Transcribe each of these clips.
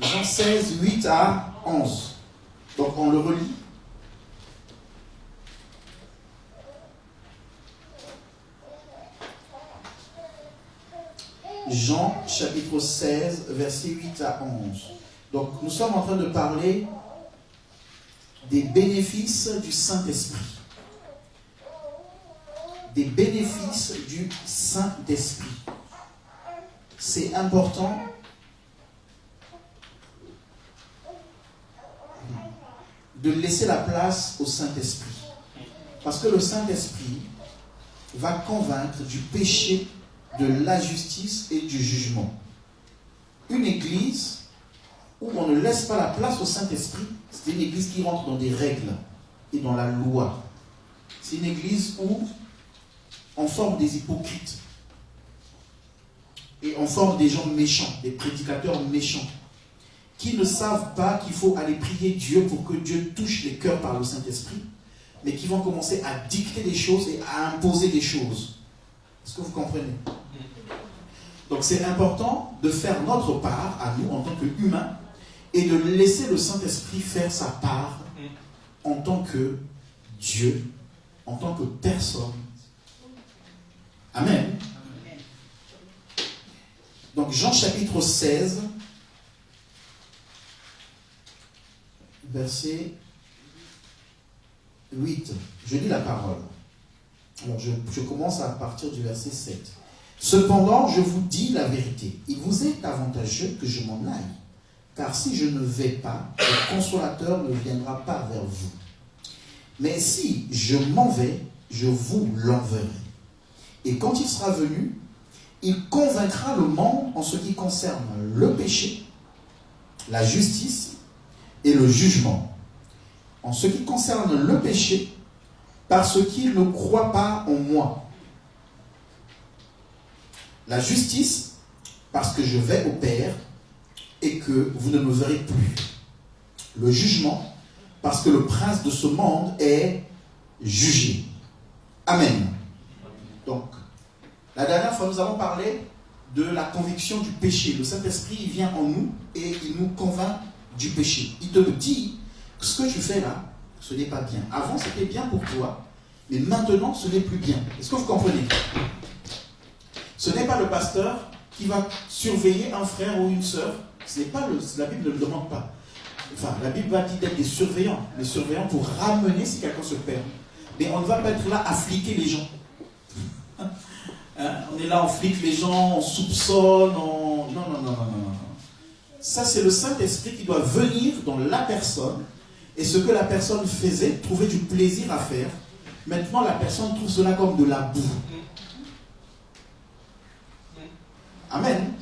Jean 16, 8 à 11. Donc on le relit. Jean chapitre 16, versets 8 à 11. Donc nous sommes en train de parler des bénéfices du Saint-Esprit. Des bénéfices du Saint-Esprit. C'est important de laisser la place au Saint-Esprit. Parce que le Saint-Esprit va convaincre du péché, de la justice et du jugement. Une église où on ne laisse pas la place au Saint-Esprit, c'est une église qui rentre dans des règles et dans la loi. C'est une église où on forme des hypocrites. Et on forme des gens méchants, des prédicateurs méchants, qui ne savent pas qu'il faut aller prier Dieu pour que Dieu touche les cœurs par le Saint-Esprit, mais qui vont commencer à dicter des choses et à imposer des choses. Est-ce que vous comprenez? Donc c'est important de faire notre part à nous en tant qu'humains et de laisser le Saint-Esprit faire sa part en tant que Dieu, en tant que personne. Amen. Donc Jean chapitre 16, verset 8. Je lis la parole. Alors je commence à partir du verset 7. Cependant, je vous dis la vérité. Il vous est avantageux que je m'en aille. Car si je ne vais pas, le consolateur ne viendra pas vers vous. Mais si je m'en vais, je vous l'enverrai. Et quand il sera venu, il convaincra le monde en ce qui concerne le péché, la justice et le jugement. En ce qui concerne le péché, parce qu'il ne croit pas en moi. La justice, parce que je vais au Père et que vous ne me verrez plus. Le jugement, parce que le prince de ce monde est jugé. Amen. Donc, la dernière fois, nous avons parlé de la conviction du péché. Le Saint-Esprit, il vient en nous et il nous convainc du péché. Il te dit que ce que tu fais là, ce n'est pas bien. Avant, c'était bien pour toi, mais maintenant, ce n'est plus bien. Est-ce que vous comprenez? Ce n'est pas le pasteur qui va surveiller un frère ou une sœur. Ce n'est pas la Bible ne le demande pas. Enfin, la Bible va dire d'être des surveillants. Les surveillants pour ramener si quelqu'un se perd. Mais on ne va pas être là à fliquer les gens. On est là, on flique les gens, on soupçonne, on... Non. Ça, c'est le Saint-Esprit qui doit venir dans la personne. Et ce que la personne faisait, trouver du plaisir à faire. Maintenant, la personne trouve cela comme de la boue. Amen.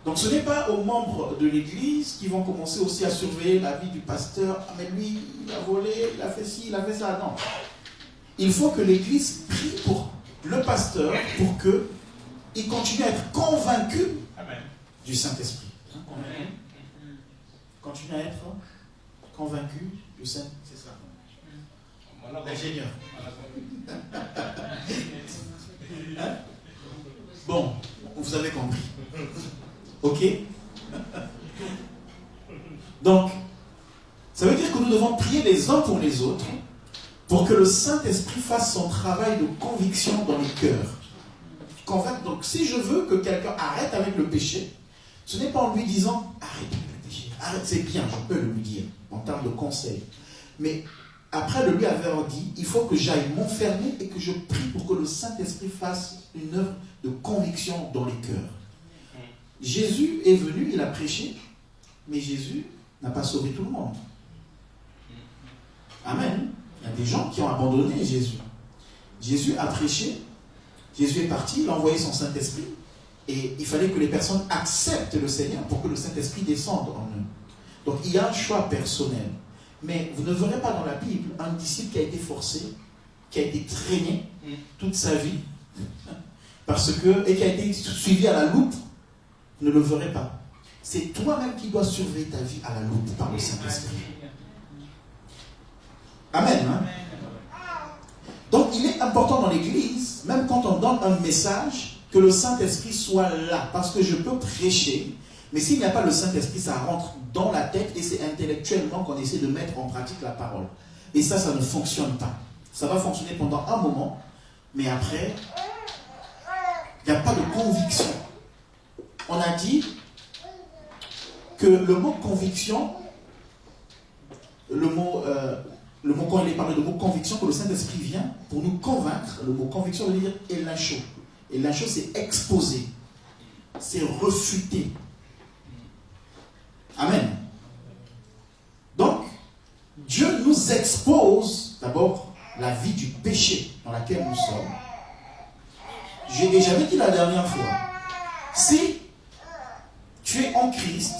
Donc ce n'est pas aux membres de l'église qui vont commencer aussi à surveiller la vie du pasteur. Ah mais lui, il a volé, il a fait ci, il a fait ça. Non. Il faut que l'église prie pour le pasteur pour qu'il continue à être convaincu du Saint-Esprit. Amen. Continue à être convaincu du Saint-Esprit. C'est ça. L'ingénieur. Hein? Bon, vous avez compris. Ok? Donc, ça veut dire que nous devons prier les uns pour les autres pour que le Saint-Esprit fasse son travail de conviction dans les cœurs. Donc, si je veux que quelqu'un arrête avec le péché, ce n'est pas en lui disant « Arrête avec le péché, arrête, c'est bien, je peux le lui dire, en termes de conseil. » Mais après le lui avoir dit, il faut que j'aille m'enfermer et que je prie pour que le Saint-Esprit fasse une œuvre de conviction dans les cœurs. Jésus est venu, il a prêché, mais Jésus n'a pas sauvé tout le monde. Amen. Il y a des gens qui ont abandonné Jésus. Jésus a prêché, Jésus est parti, il a envoyé son Saint-Esprit, et il fallait que les personnes acceptent le Seigneur pour que le Saint-Esprit descende en eux. Donc il y a un choix personnel. Mais vous ne verrez pas dans la Bible un disciple qui a été forcé, qui a été traîné toute sa vie, et qui a été suivi à la loupe. Vous ne le verrez pas. C'est toi-même qui dois surveiller ta vie à la loupe par le Saint-Esprit. Amen. Hein? Donc il est important dans l'église, même quand on donne un message, que le Saint-Esprit soit là. Parce que je peux prêcher, Mais s'il n'y a pas le Saint-Esprit, ça rentre dans la tête et c'est intellectuellement qu'on essaie de mettre en pratique la parole. Et ça ne fonctionne pas. Ça va fonctionner pendant un moment, mais après, il n'y a pas de conviction. On a dit que le mot conviction, quand il est parlé de mot conviction, que le Saint-Esprit vient pour nous convaincre, le mot conviction veut dire élacho. Élacho, c'est exposer, c'est refuter. Amen. Donc, Dieu nous expose d'abord la vie du péché dans laquelle nous sommes. J'avais dit la dernière fois, si tu es en Christ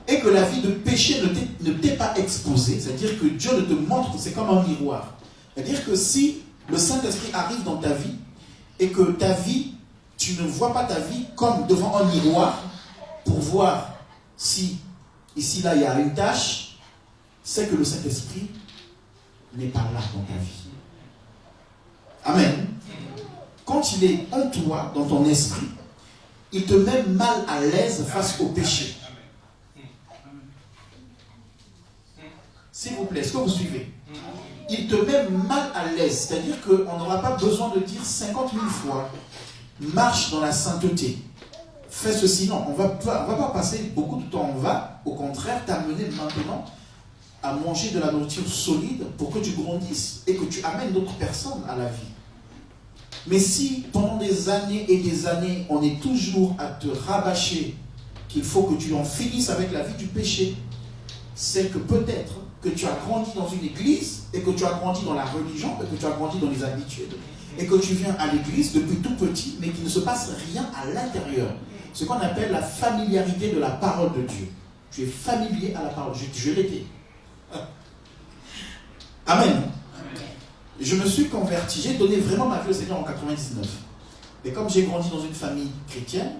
et que la vie de péché ne t'est pas exposée, c'est-à-dire que Dieu ne te montre que c'est comme un miroir. C'est-à-dire que si le Saint-Esprit arrive dans ta vie et que ta vie, tu ne vois pas ta vie comme devant un miroir pour voir si ici là il y a une tache, c'est que le Saint-Esprit n'est pas là dans ta vie. Amen. Quand il est en toi, dans ton esprit, il te met mal à l'aise face au péché. S'il vous plaît, est-ce que vous suivez? Il te met mal à l'aise, c'est-à-dire qu'on n'aura pas besoin de dire 50 000 fois marche dans la sainteté, fais ceci. Non, on va pas passer beaucoup de temps. On va, au contraire, t'amener maintenant à manger de la nourriture solide pour que tu grandisses et que tu amènes d'autres personnes à la vie. Mais si pendant des années et des années, on est toujours à te rabâcher qu'il faut que tu en finisses avec la vie du péché, c'est que peut-être que tu as grandi dans une église et que tu as grandi dans la religion et que tu as grandi dans les habitudes et que tu viens à l'église depuis tout petit mais qu'il ne se passe rien à l'intérieur. Ce qu'on appelle la familiarité de la parole de Dieu. Tu es familier à la parole. Je l'étais. Amen. Je me suis converti, j'ai donné vraiment ma vie au Seigneur en 99. Mais comme j'ai grandi dans une famille chrétienne,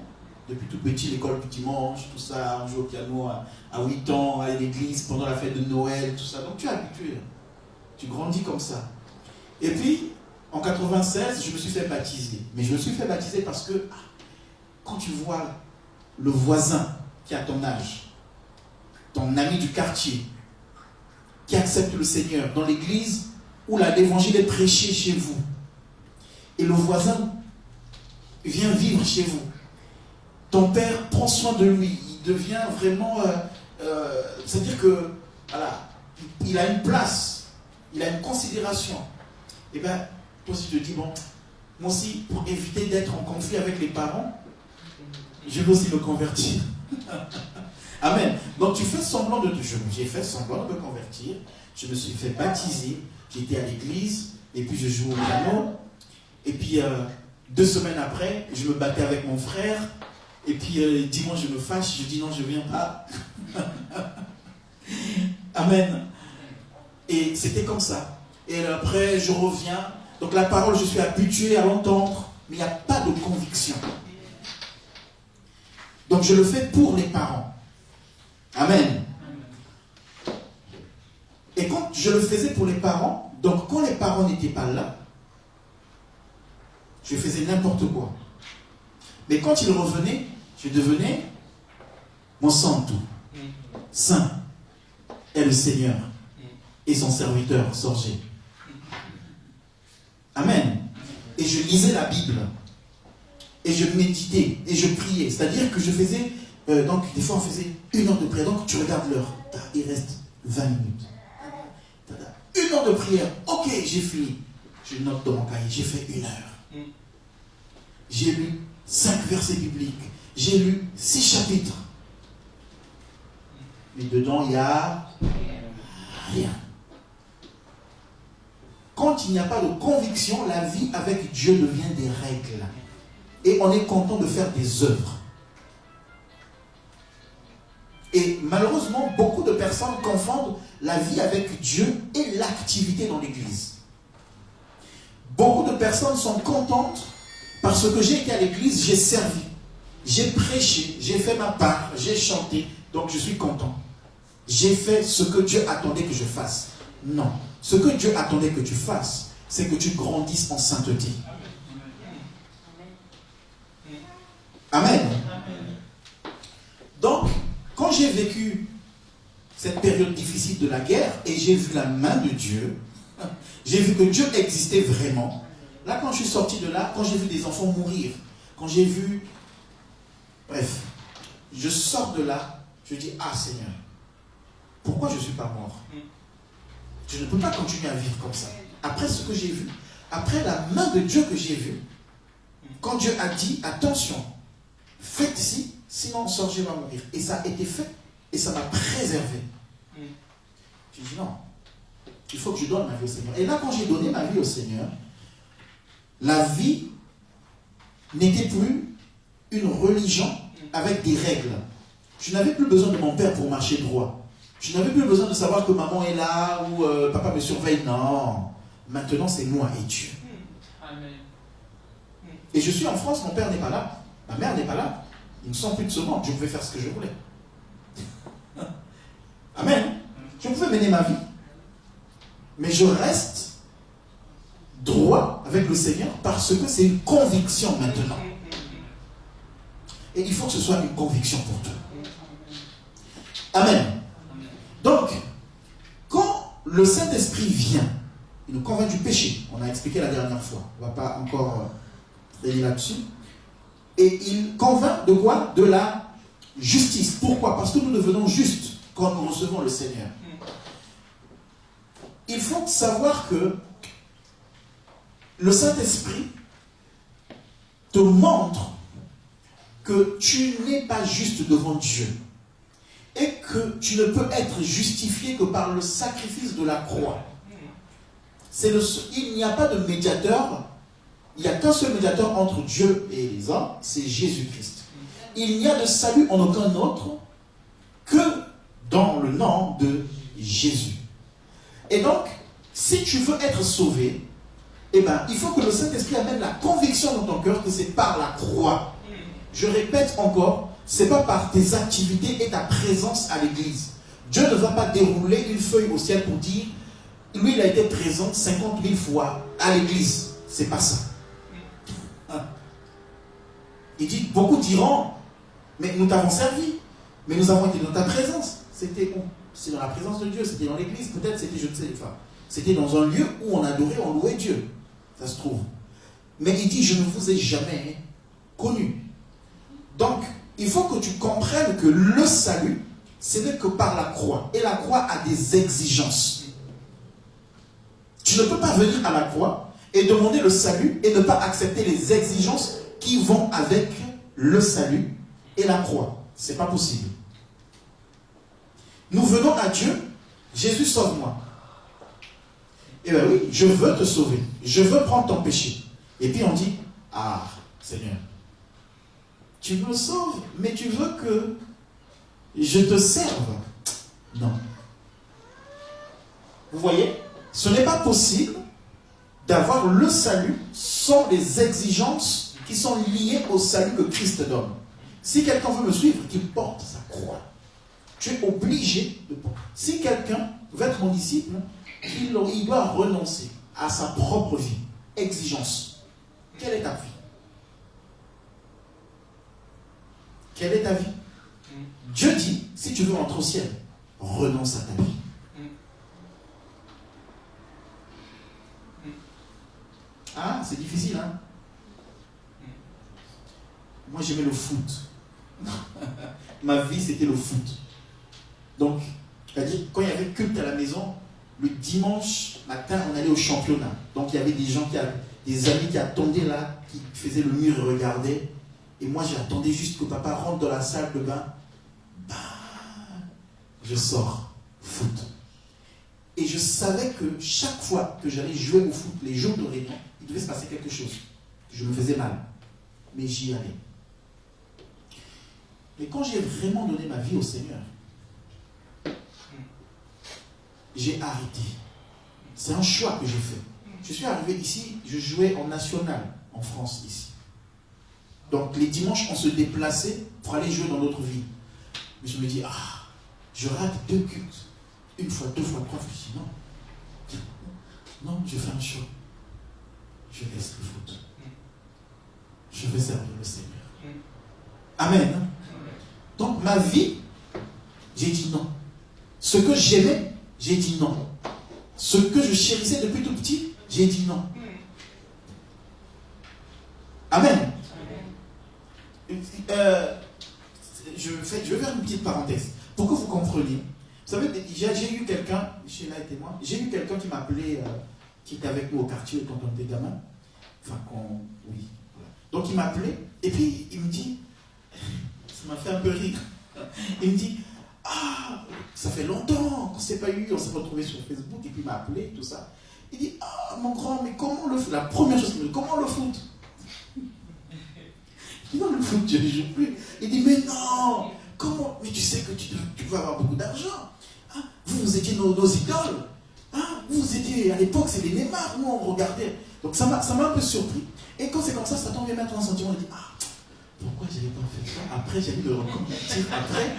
depuis tout petit, l'école du dimanche, tout ça, on joue au piano à 8 ans, à l'église, pendant la fête de Noël, tout ça. Donc tu es habitué. Tu grandis comme ça. Et puis, en 96, je me suis fait baptiser. Mais je me suis fait baptiser parce que quand tu vois le voisin qui a ton âge, ton ami du quartier, qui accepte le Seigneur dans l'église où l'évangile est prêché chez vous, et le voisin vient vivre chez vous, ton père prend soin de lui, il devient vraiment, c'est-à-dire que, voilà, il a une place, il a une considération. Et bien, toi aussi tu te dis, bon, moi aussi, pour éviter d'être en conflit avec les parents, je veux aussi me convertir. Amen. Donc tu fais semblant de... J'ai fait semblant de me convertir, je me suis fait baptiser, j'étais à l'église, et puis je jouais au piano, et puis 2 semaines après, je me battais avec mon frère, et puis dimanche je me fâche, je dis non, je ne viens pas. Amen. Et c'était comme ça. Et après, je reviens. Donc la parole, je suis habitué à l'entendre, mais il n'y a pas de conviction. Donc je le fais pour les parents. Amen. Et quand je le faisais pour les parents, donc quand les parents n'étaient pas là, je faisais n'importe quoi. Mais quand ils revenaient, je devenais mon santo. Saint est le Seigneur et son serviteur Sorgé. Amen. Et je lisais la Bible. Et je méditais. Et je priais. C'est-à-dire que je faisais... donc, des fois, on faisait 1 heure de prière. Donc, tu regardes l'heure. Il reste 20 minutes. 1 heure de prière. Ok, j'ai fini. Je note dans mon cahier. J'ai fait 1 heure. J'ai lu 5 versets bibliques. J'ai lu 6 chapitres. Mais dedans, il n'y a rien. Quand il n'y a pas de conviction, la vie avec Dieu devient des règles. Et on est content de faire des œuvres. Et malheureusement, beaucoup de personnes confondent la vie avec Dieu et l'activité dans l'église. Beaucoup de personnes sont contentes parce que j'ai été à l'église, j'ai servi, j'ai prêché, j'ai fait ma part, j'ai chanté, donc je suis content. J'ai fait ce que Dieu attendait que je fasse. Non. Ce que Dieu attendait que tu fasses, c'est que tu grandisses en sainteté. Amen. quand j'ai vécu cette période difficile de la guerre et j'ai vu la main de Dieu, j'ai vu que Dieu existait vraiment. Là, quand je suis sorti de là, quand j'ai vu des enfants mourir, quand j'ai vu... Bref, je sors de là, je dis, ah Seigneur, pourquoi je ne suis pas mort? Je ne peux pas continuer à vivre comme ça. Après ce que j'ai vu, après la main de Dieu que j'ai vue, quand Dieu a dit, attention, faites ci, sinon Sorgé va mourir. Et ça a été fait, et ça m'a préservé. J'ai dit non, il faut que je donne ma vie au Seigneur. Et là, quand j'ai donné ma vie au Seigneur, la vie n'était plus une religion avec des règles. Je n'avais plus besoin de mon père pour marcher droit. Je n'avais plus besoin de savoir que maman est là ou papa me surveille. Non, maintenant c'est moi et Dieu. Amen. Et je suis en France, mon père n'est pas là, ma mère n'est pas là. Ils ne sont plus de ce monde, je pouvais faire ce que je voulais. Amen. Je pouvais mener ma vie. Mais je reste droit avec le Seigneur parce que c'est une conviction maintenant. Et il faut que ce soit une conviction pour toi. Amen. Donc, quand le Saint-Esprit vient, il nous convainc du péché. On a expliqué la dernière fois. On ne va pas encore aller là-dessus. Et il convainc de quoi? De la justice. Pourquoi? Parce que nous devenons justes quand nous recevons le Seigneur. Il faut savoir que le Saint-Esprit te montre que tu n'es pas juste devant Dieu et que tu ne peux être justifié que par le sacrifice de la croix. Il n'y a pas de médiateur, il n'y a qu'un seul médiateur entre Dieu et les hommes, c'est Jésus-Christ. Il n'y a de salut en aucun autre que dans le nom de Jésus. Et donc, si tu veux être sauvé, eh ben, il faut que le Saint-Esprit amène la conviction dans ton cœur que c'est par la croix. Je répète encore, ce n'est pas par tes activités et ta présence à l'église. Dieu ne va pas dérouler une feuille au ciel pour dire, lui il a été présent 50 000 fois à l'église. C'est pas ça. Il dit, beaucoup diront, mais nous t'avons servi, mais nous avons été dans ta présence. C'était où? C'est dans la présence de Dieu, c'était dans l'église, peut-être c'était, je ne sais pas. C'était dans un lieu où on adorait, on louait Dieu. Ça se trouve. Mais il dit, je ne vous ai jamais connu. Donc, il faut que tu comprennes que le salut, ce n'est que par la croix. Et la croix a des exigences. Tu ne peux pas venir à la croix et demander le salut et ne pas accepter les exigences qui vont avec le salut et la croix. Ce n'est pas possible. Nous venons à Dieu, Jésus sauve-moi. Eh bien oui, je veux te sauver. Je veux prendre ton péché. Et puis on dit, ah, Seigneur, tu me sauves, mais tu veux que je te serve. Non. Vous voyez, ce n'est pas possible d'avoir le salut sans les exigences qui sont liées au salut que Christ donne. Si quelqu'un veut me suivre, qu'il porte sa croix. Tu es obligé de porter. Si quelqu'un veut être mon disciple, il doit renoncer à sa propre vie. Exigence. Quelle est ta vie? Quelle est ta vie? Dieu dit, si tu veux entrer au ciel, renonce à ta vie. Ah, c'est difficile, hein? Moi, j'aimais le foot. Ma vie, c'était le foot. Donc, c'est-à-dire, quand il y avait culte à la maison, le dimanche matin, on allait au championnat. Donc, il y avait des gens des amis qui attendaient là, qui faisaient le mur et regardaient. Et moi, j'attendais juste que papa rentre dans la salle de bain. Bah, je sors, foot. Et je savais que chaque fois que j'allais jouer au foot, les jours de réunion, il devait se passer quelque chose. Je me faisais mal. Mais j'y allais. Mais quand j'ai vraiment donné ma vie au Seigneur, j'ai arrêté. C'est un choix que j'ai fait. Je suis arrivé ici, je jouais en national, en France, ici. Donc les dimanches, on se déplaçait pour aller jouer dans notre ville. Mais je me dis, ah, je rate 2 cultes. 1 fois, 2 fois, 3 fois. Je dis non. Non, je fais un choix. Je laisse le foot. Je vais servir le Seigneur. Amen. Donc ma vie que j'aimais, j'ai dit non. Ce que je chérissais depuis tout petit, j'ai dit non. Amen. Je vais faire une petite parenthèse pour que vous compreniez. Vous savez, j'ai eu quelqu'un, Sheila et moi, j'ai eu quelqu'un qui m'appelait, qui était avec nous au quartier quand on était gamin. Enfin, oui. Voilà. Donc il m'appelait, et puis il me dit, ça m'a fait un peu rire. Il me dit, ah, ça fait longtemps qu'on ne s'est pas eu, on s'est retrouvés sur Facebook, et puis il m'a appelé, tout ça. Il dit, ah, mon grand, mais comment le foot? La première chose qu'il me dit, comment le foot? Je dis, non, le foot, je ne joue plus. Il dit, mais non, comment? Mais tu sais que tu vas avoir beaucoup d'argent. Hein? Vous étiez nos idoles. Hein? Vous étiez, à l'époque, c'est les Neymar, nous on regardait. Donc ça m'a un peu surpris. Et quand c'est comme ça, ça tombe mettre un sentiment, il dit, ah, pourquoi je n'avais pas fait ça? Après, j'ai dû le reconvertir après.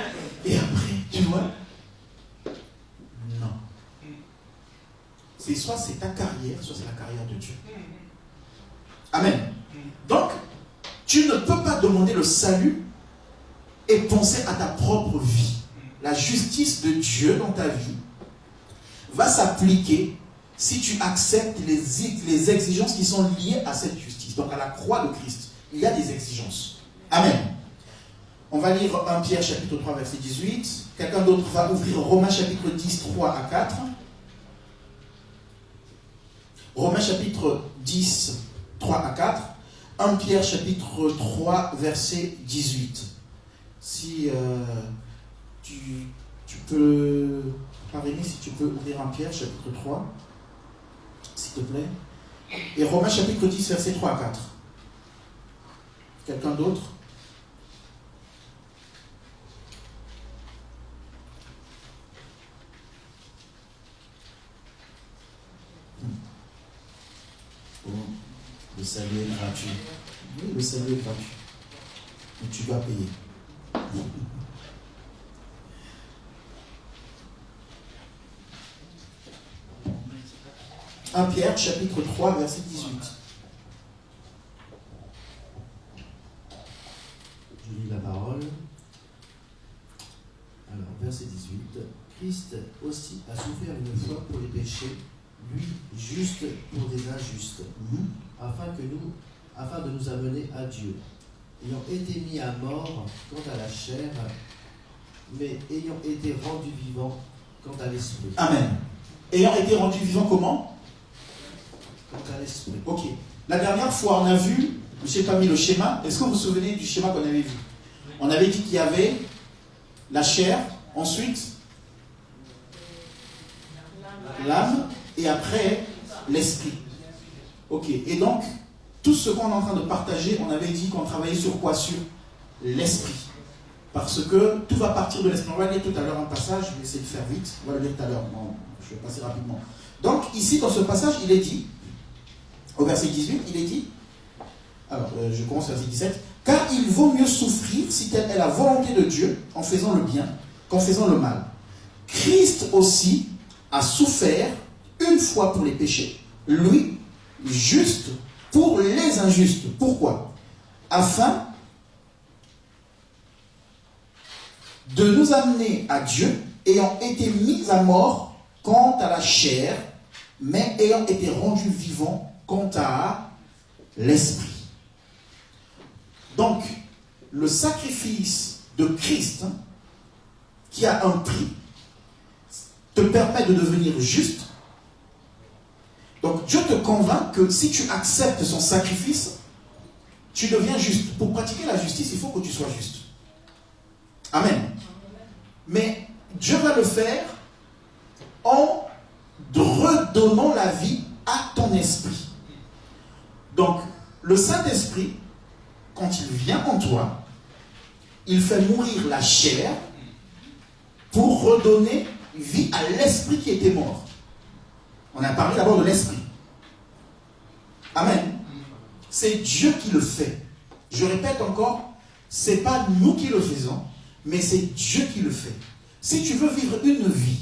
Et après, tu vois? Non. C'est soit c'est ta carrière, soit c'est la carrière de Dieu. Amen. Donc, tu ne peux pas demander le salut et penser à ta propre vie. La justice de Dieu dans ta vie va s'appliquer si tu acceptes les exigences qui sont liées à cette justice. Donc à la croix de Christ, il y a des exigences. Amen. On va lire 1 Pierre chapitre 3 verset 18. Quelqu'un d'autre va ouvrir Romains chapitre 10, 3 à 4. Romains chapitre 10, 3 à 4. 1 Pierre chapitre 3 verset 18. Si tu peux, Rémi, si tu peux ouvrir 1 Pierre chapitre 3, s'il te plaît. Et Romains chapitre 10 verset 3 à 4. Quelqu'un d'autre? Oh, le salut est gratuit. Oui, le salut est gratuit. Mais tu dois payer. 1 Pierre, chapitre 3, verset 18. Je lis la parole. Alors, verset 18. Christ aussi a souffert une fois pour les péchés, lui juste pour des injustes, afin de nous amener à Dieu, ayant été mis à mort quant à la chair, mais ayant été rendu vivant quant à l'esprit. Amen. Ayant été rendu vivant comment? Quant à l'esprit. Ok. La dernière fois, on a vu, je n'ai pas mis le schéma. Est-ce que vous vous souvenez du schéma qu'on avait vu? On avait dit qu'il y avait la chair, ensuite l'âme, et après l'esprit. Ok. Et donc, tout ce qu'on est en train de partager, on avait dit qu'on travaillait sur quoi? Sur l'esprit. Parce que tout va partir de l'esprit. On va lire tout à l'heure un passage, je vais essayer de faire vite. On va le lire tout à l'heure. Non, je vais passer rapidement. Donc, ici, dans ce passage, il est dit, au verset 18, il est dit, alors, je commence au verset 17, « Car il vaut mieux souffrir, si telle est la volonté de Dieu, en faisant le bien, qu'en faisant le mal. Christ aussi a souffert une fois pour les péchés, lui, juste pour les injustes. » Pourquoi? Afin de nous amener à Dieu, ayant été mis à mort quant à la chair, mais ayant été rendu vivant quant à l'esprit. Donc, le sacrifice de Christ, qui a un prix, te permet de devenir juste. Donc, Dieu te convainc que si tu acceptes son sacrifice, tu deviens juste. Pour pratiquer la justice, il faut que tu sois juste. Amen. Mais Dieu va le faire en redonnant la vie à ton esprit. Donc, le Saint-Esprit, quand il vient en toi, il fait mourir la chair pour redonner vie à l'esprit qui était mort. On a parlé d'abord de l'esprit. Amen. C'est Dieu qui le fait. Je répète encore, ce n'est pas nous qui le faisons, mais c'est Dieu qui le fait. Si tu veux vivre une vie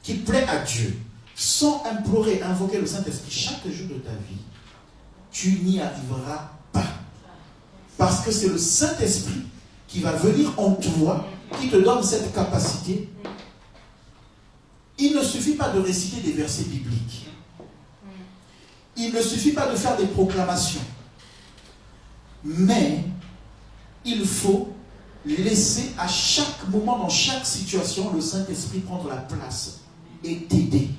qui plaît à Dieu, sans implorer, invoquer le Saint-Esprit chaque jour de ta vie, tu n'y arriveras pas. Parce que c'est le Saint-Esprit qui va venir en toi, qui te donne cette capacité Il ne suffit pas de réciter des versets bibliques. Il ne suffit pas de faire des proclamations. Mais il faut laisser à chaque moment, dans chaque situation, le Saint-Esprit prendre la place et t'aider.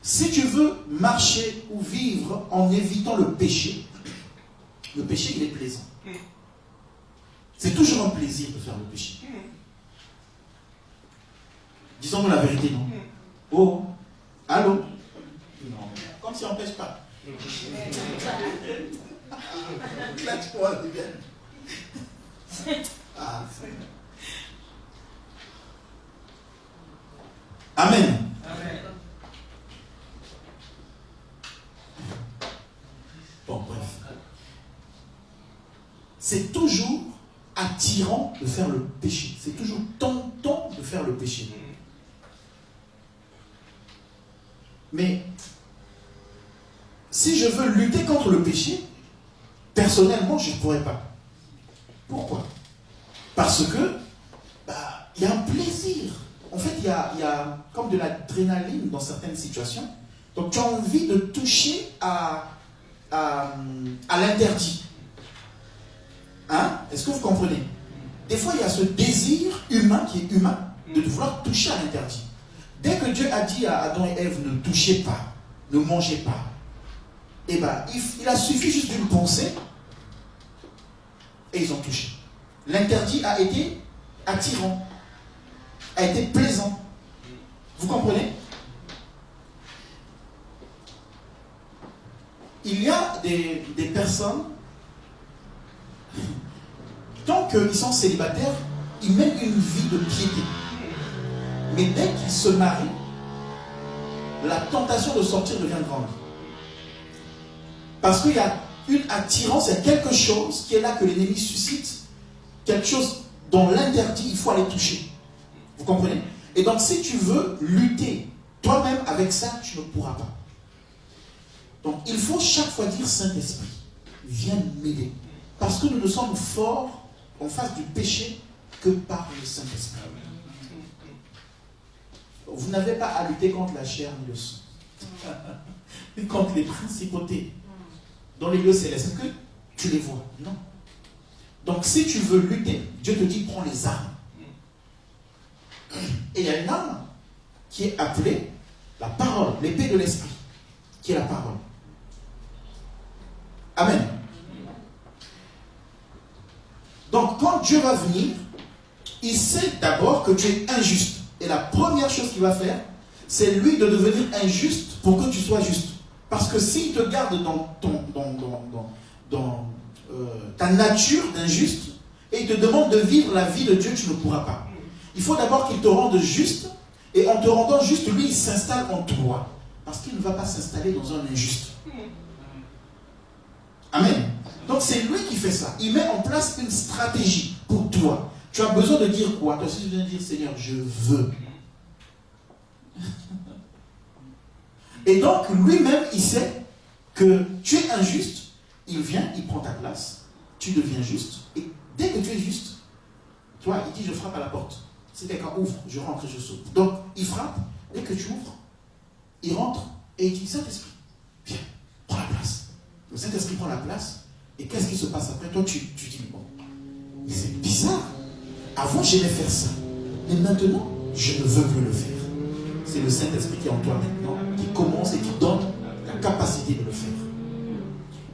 Si tu veux marcher ou vivre en évitant le péché, il est plaisant. C'est toujours un plaisir de faire le péché. Disons-nous la vérité, non? Oh, allô? Non, comme si on ne pêche pas. Là, tu vois, ah. Amen. Amen. Bon, bref. C'est toujours attirant de faire le péché. C'est toujours tentant de faire le péché. Mais si je veux lutter contre le péché, personnellement, je ne pourrais pas. Pourquoi? Parce que y a un plaisir. En fait, il y a comme de l'adrénaline dans certaines situations. Donc, tu as envie de toucher à l'interdit. Hein? Est-ce que vous comprenez? Des fois, il y a ce désir humain qui est humain de vouloir toucher à l'interdit. Dès que Dieu a dit à Adam et Ève, ne touchez pas, ne mangez pas, eh bien, il a suffi juste d'une pensée et ils ont touché. L'interdit a été attirant, a été plaisant. Vous comprenez? Il y a des personnes, tant qu'ils sont célibataires, ils mènent une vie de piété. Mais dès qu'ils se marient, la tentation de sortir devient grande. Parce qu'il y a une attirance, il y a quelque chose qui est là que l'ennemi suscite, quelque chose dont l'interdit, il faut aller toucher. Vous comprenez? Et donc si tu veux lutter toi-même avec ça, tu ne pourras pas. Donc il faut chaque fois dire Saint-Esprit, viens m'aider. Parce que nous ne sommes forts en face du péché que par le Saint-Esprit. Vous n'avez pas à lutter contre la chair ni le sang, mais contre les principautés dans les lieux célestes. Est-ce que tu les vois? Non. Donc si tu veux lutter, Dieu te dit prends les armes. Et il y a une arme qui est appelée la parole, l'épée de l'esprit, qui est la parole. Amen. Donc quand Dieu va venir, il sait d'abord que tu es injuste. Et la première chose qu'il va faire, c'est lui de devenir injuste pour que tu sois juste. Parce que s'il te garde dans ta nature d'injuste et il te demande de vivre la vie de Dieu, tu ne pourras pas. Il faut d'abord qu'il te rende juste, et en te rendant juste, lui, il s'installe en toi. Parce qu'il ne va pas s'installer dans un injuste. Amen. Donc c'est lui qui fait ça. Il met en place une stratégie pour toi. Tu as besoin de dire quoi? Toi aussi, tu viens de dire, Seigneur, je veux. Et donc, lui-même, il sait que tu es injuste. Il vient, il prend ta place. Tu deviens juste. Et dès que tu es juste, toi, il dit, je frappe à la porte. Si quelqu'un ouvre, je rentre et je saute. Donc, il frappe. Dès que tu ouvres, il rentre et il dit, Saint-Esprit, viens, prends la place. Le Saint-Esprit prend la place. Et qu'est-ce qui se passe après? Toi, tu dis, bon, mais c'est bizarre. Avant, j'aimais faire ça. Mais maintenant, je ne veux plus le faire. C'est le Saint-Esprit qui est en toi maintenant, qui commence et qui donne la capacité de le faire.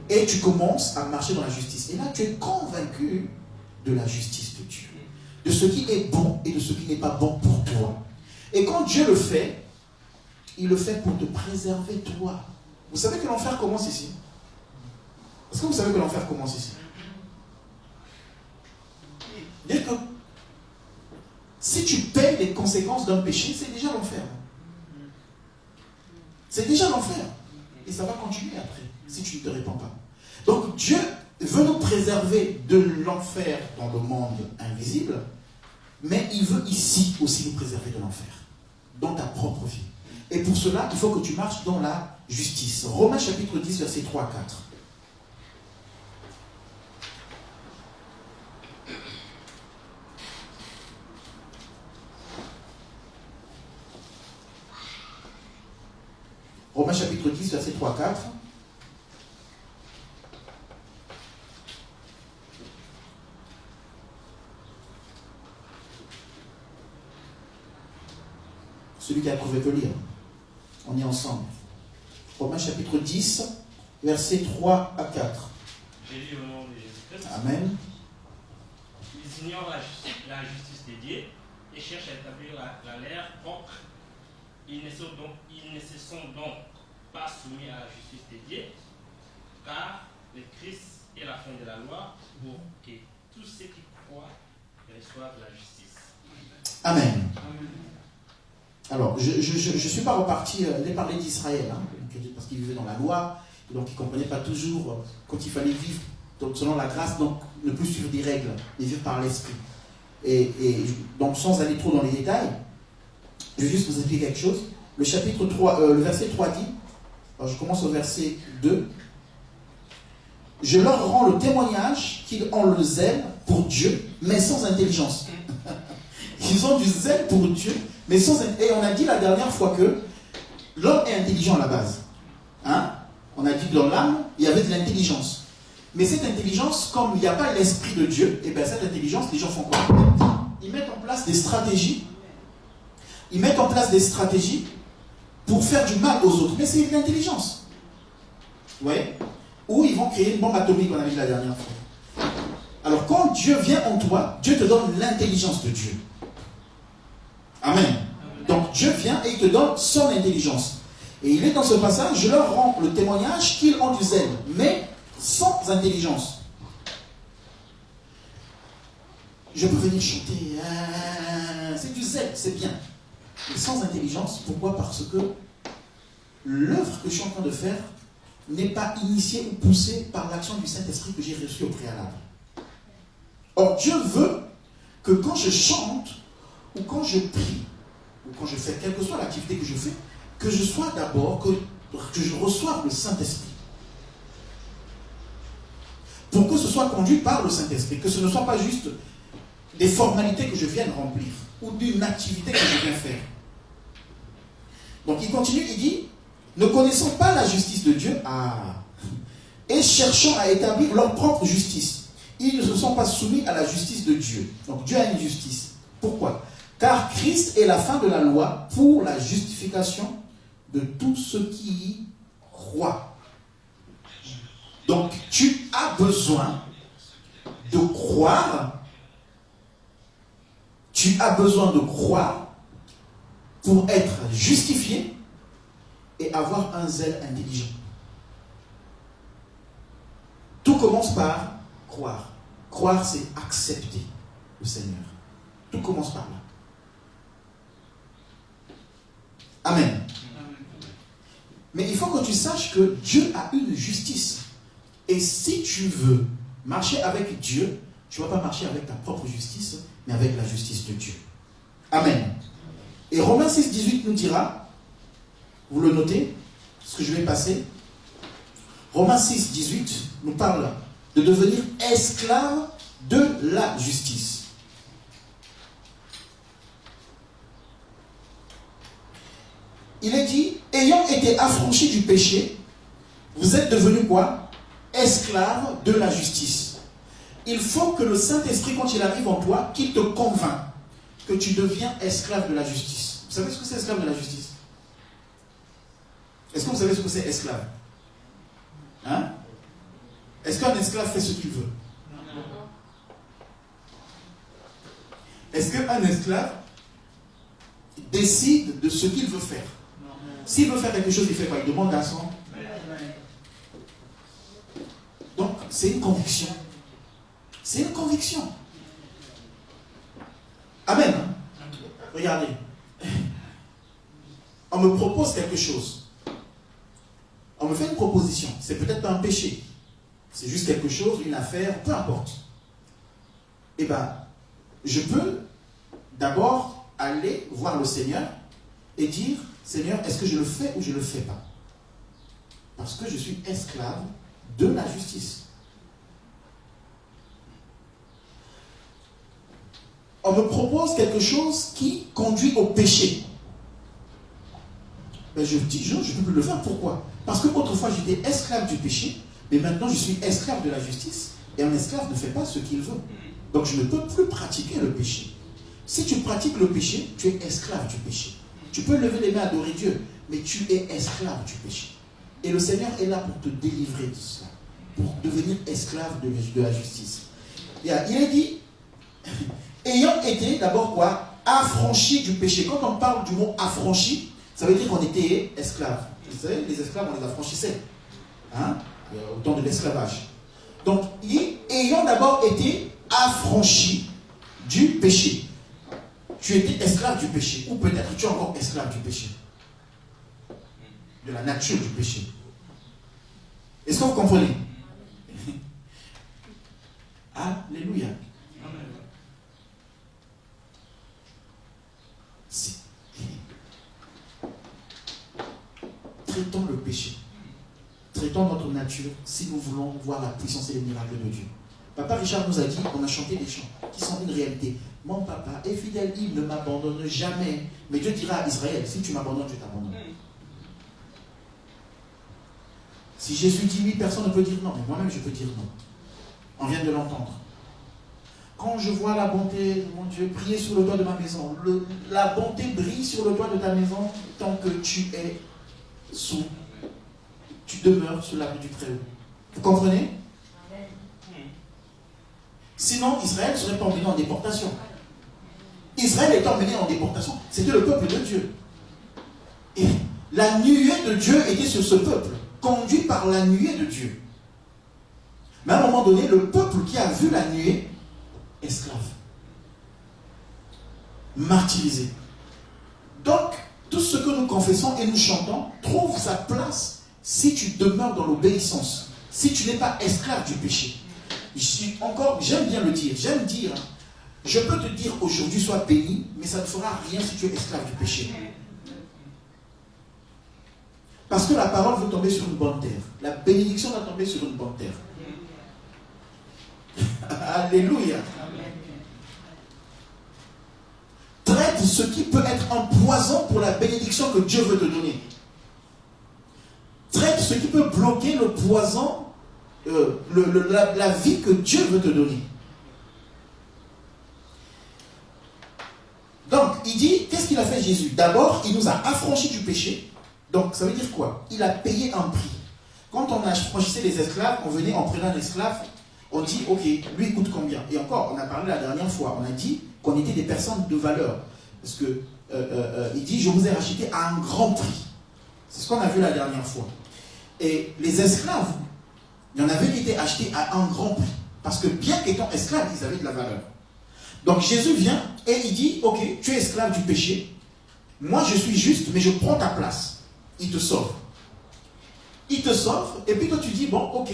Et tu commences à marcher dans la justice. Et là, tu es convaincu de la justice de Dieu. De ce qui est bon et de ce qui n'est pas bon pour toi. Et quand Dieu le fait, il le fait pour te préserver toi. Vous savez que l'enfer commence ici? Est-ce que vous savez que l'enfer commence ici? Dès que si tu payes les conséquences d'un péché, c'est déjà l'enfer. C'est déjà l'enfer. Et ça va continuer après, si tu ne te répands pas. Donc Dieu veut nous préserver de l'enfer dans le monde invisible, mais il veut ici aussi nous préserver de l'enfer, dans ta propre vie. Et pour cela, il faut que tu marches dans la justice. Romains chapitre 10, versets 3 à 4. Romains chapitre 10, versets 3 à 4. Celui qui a trouvé peut lire. On est ensemble. Romains chapitre 10, versets 3 à 4. J'ai lu au nom de Jésus-Christ. Amen. Ils ignorent la justice de Dieu et cherchent à établir la leur propre. Ils ne se sont donc pas soumis à la justice de Dieu, car le Christ est la fin de la loi pour que tous ceux qui croient reçoivent la justice. Amen. Alors, je ne suis pas reparti, les parler d'Israël, hein, parce qu'ils vivaient dans la loi, et donc ils ne comprenaient pas toujours quand il fallait vivre donc, selon la grâce, donc ne plus suivre des règles, mais vivre par l'esprit. Et donc, sans aller trop dans les détails, je vais juste vous expliquer quelque chose. Le chapitre 3, le verset 3 dit, alors je commence au verset 2, « Je leur rends le témoignage qu'ils ont le zèle pour Dieu, mais sans intelligence. » Ils ont du zèle pour Dieu, mais sans intelligence. Et on a dit la dernière fois que l'homme est intelligent à la base. Hein? On a dit que dans l'âme, il y avait de l'intelligence. Mais cette intelligence, comme il n'y a pas l'esprit de Dieu, et bien cette intelligence, les gens font quoi? Ils mettent en place des stratégies. Ils mettent en place des stratégies pour faire du mal aux autres. Mais c'est une intelligence. Vous voyez? Ou ils vont créer une bombe atomique, on a vu la dernière fois. Alors quand Dieu vient en toi, Dieu te donne l'intelligence de Dieu. Amen. Donc Dieu vient et il te donne son intelligence. Et il est dans ce passage, je leur rends le témoignage qu'ils ont du zèle, mais sans intelligence. Je peux venir chanter, c'est du zèle, c'est bien. Mais sans intelligence, pourquoi? Parce que l'œuvre que je suis en train de faire n'est pas initiée ou poussée par l'action du Saint-Esprit que j'ai reçu au préalable. Or, Dieu veut que quand je chante, ou quand je prie, ou quand je fais, quelle que soit l'activité que je fais, que je sois d'abord, que je reçoive le Saint-Esprit. Pour que ce soit conduit par le Saint-Esprit, que ce ne soit pas juste des formalités que je vienne remplir, ou d'une activité que je viens faire. Donc il continue, il dit, ne connaissant pas la justice de Dieu, et cherchant à établir leur propre justice, ils ne se sont pas soumis à la justice de Dieu. Donc Dieu a une justice. Pourquoi? Car Christ est la fin de la loi pour la justification de tous ceux qui y croient. Donc tu as besoin de croire. Tu as besoin de croire pour être justifié et avoir un zèle intelligent. Tout commence par croire. Croire, c'est accepter le Seigneur. Tout commence par là. Amen. Mais il faut que tu saches que Dieu a une justice. Et si tu veux marcher avec Dieu, tu ne vas pas marcher avec ta propre justice, mais avec la justice de Dieu. Amen. Et Romains 6, 18 nous dira, vous le notez, ce que je vais passer. Romains 6, 18 nous parle de devenir esclave de la justice. Il est dit, ayant été affranchis du péché, vous êtes devenus quoi? Esclaves de la justice. Il faut que le Saint-Esprit, quand il arrive en toi, qu'il te convainc que tu deviens esclave de la justice. Vous savez ce que c'est esclave de la justice? Est-ce que vous savez ce que c'est esclave? Hein? Est-ce qu'un esclave fait ce qu'il veut? Est-ce qu'un esclave décide de ce qu'il veut faire? S'il veut faire quelque chose, il fait quoi? Il demande à son... Donc, c'est une conviction. C'est une conviction. Amen. Regardez. On me propose quelque chose. On me fait une proposition. C'est peut-être pas un péché. C'est juste quelque chose, une affaire, peu importe. Eh bien, je peux d'abord aller voir le Seigneur et dire, Seigneur, est-ce que je le fais ou je ne le fais pas? Parce que je suis esclave de la justice. On me propose quelque chose qui conduit au péché. Ben je dis, non, je ne peux plus le faire. Pourquoi? Parce qu'autrefois, j'étais esclave du péché, mais maintenant, je suis esclave de la justice. Et un esclave ne fait pas ce qu'il veut. Donc, je ne peux plus pratiquer le péché. Si tu pratiques le péché, tu es esclave du péché. Tu peux lever les mains, adorer Dieu, mais tu es esclave du péché. Et le Seigneur est là pour te délivrer de cela, pour devenir esclave de la justice. Il est dit, ayant été d'abord quoi? Affranchi du péché. Quand on parle du mot affranchi, ça veut dire qu'on était esclave. Vous savez, les esclaves, on les affranchissait. Hein? Au temps de l'esclavage. Donc, ayant d'abord été affranchi du péché. Tu étais esclave du péché. Ou peut-être tu es encore esclave du péché. De la nature du péché. Est-ce que vous comprenez? Alléluia. Traitons le péché. Traitons notre nature si nous voulons voir la puissance et les miracles de Dieu. Papa Richard nous a dit, on a chanté des chants qui sont une réalité. Mon papa est fidèle, il ne m'abandonne jamais. Mais Dieu dira à Israël, si tu m'abandonnes, je t'abandonne. Si Jésus dit oui, personne ne peut dire non. Mais moi-même, je peux dire non. On vient de l'entendre. Quand je vois la bonté de mon Dieu briller sur le toit de ma maison, la bonté brille sur le toit de ta maison tant que tu demeures sous l'abri du Très-Haut. Vous comprenez? Sinon, Israël serait pas emmené en déportation. Israël est emmené en déportation. C'était le peuple de Dieu. Et la nuée de Dieu était sur ce peuple, conduit par la nuée de Dieu. Mais à un moment donné, le peuple qui a vu la nuée, esclave, martyrisé. Donc, tout ce que nous confessons et nous chantons trouve sa place si tu demeures dans l'obéissance, si tu n'es pas esclave du péché. J'aime bien le dire, j'aime dire, je peux te dire aujourd'hui sois béni, mais ça ne fera rien si tu es esclave du péché. Parce que la parole veut tomber sur une bonne terre. La bénédiction va tomber sur une bonne terre. Alléluia. Traite ce qui peut être un poison pour la bénédiction que Dieu veut te donner. Traite ce qui peut bloquer le poison, la vie que Dieu veut te donner. Donc, il dit, qu'est-ce qu'il a fait Jésus? D'abord, il nous a affranchis du péché. Donc, ça veut dire quoi? Il a payé un prix. Quand on affranchissait les esclaves, on venait en prenant un esclave, on dit, ok, lui il coûte combien? Et encore, on a parlé la dernière fois, on a dit qu'on était des personnes de valeur. Parce que, il dit, je vous ai racheté à un grand prix. C'est ce qu'on a vu la dernière fois. Et les esclaves, il y en avait qui étaient achetés à un grand prix. Parce que bien qu'étant esclaves, ils avaient de la valeur. Donc Jésus vient et il dit, ok, tu es esclave du péché. Moi je suis juste, mais je prends ta place. Il te sauve. Il te sauve, et puis toi tu dis, bon, ok,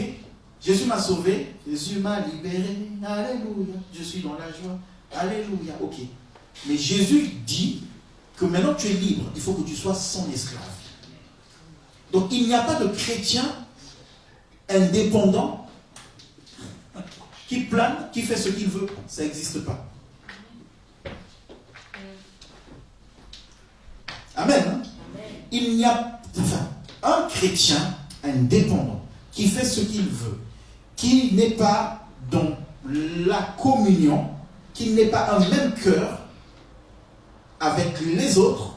Jésus m'a sauvé, Jésus m'a libéré, alléluia, je suis dans la joie, alléluia, ok. Mais Jésus dit que maintenant que tu es libre, il faut que tu sois son esclave. Donc il n'y a pas de chrétien indépendant qui plane, qui fait ce qu'il veut. Ça n'existe pas. Amen. Hein? Il n'y a un chrétien indépendant qui fait ce qu'il veut, qui n'est pas dans la communion, qui n'est pas un même cœur avec les autres,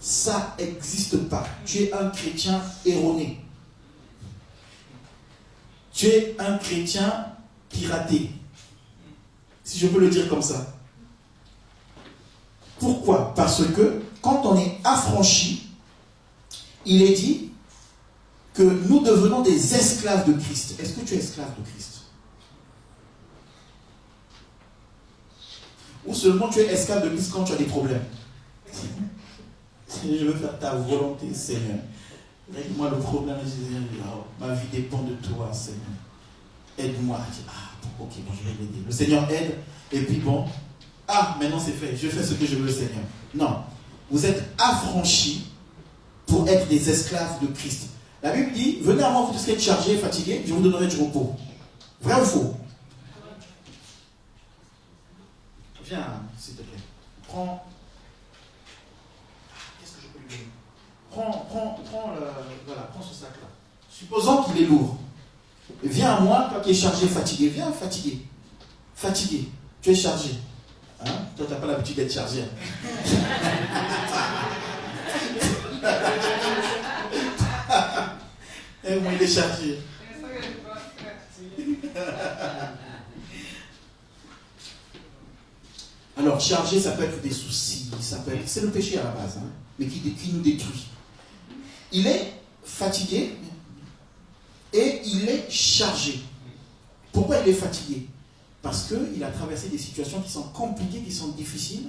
ça n'existe pas. Tu es un chrétien erroné. Tu es un chrétien piraté, si je peux le dire comme ça. Pourquoi? Parce que quand on est affranchi, il est dit que nous devenons des esclaves de Christ. Est-ce que tu es esclave de Christ? Ou seulement tu es esclave de Christ quand tu as des problèmes? Je veux faire ta volonté, Seigneur. Règle-moi le problème, Seigneur. Ma vie dépend de toi, Seigneur. Aide-moi. Ok, bon, je vais l'aider. Le Seigneur aide, et puis bon, maintenant c'est fait. Je fais ce que je veux, Seigneur. Non. Vous êtes affranchis pour être des esclaves de Christ. La Bible dit, venez à moi, vous tous qui êtes chargés et fatigués, je vous donnerai du repos. Vrai ou faux? Viens, s'il te plaît. Prends. Qu'est-ce que je peux lui donner? prends ce sac-là. Supposons qu'il est lourd. Viens à moi, toi qui es chargé, fatigué. Viens, fatigué. Fatigué. Tu es chargé. Hein? Toi, tu n'as pas l'habitude d'être chargé. Et moi, il est chargé. Alors, chargé, ça peut être des soucis, c'est le péché à la base, hein, mais qui nous détruit. Il est fatigué et il est chargé. Pourquoi il est fatigué? Parce qu'il a traversé des situations qui sont compliquées, qui sont difficiles,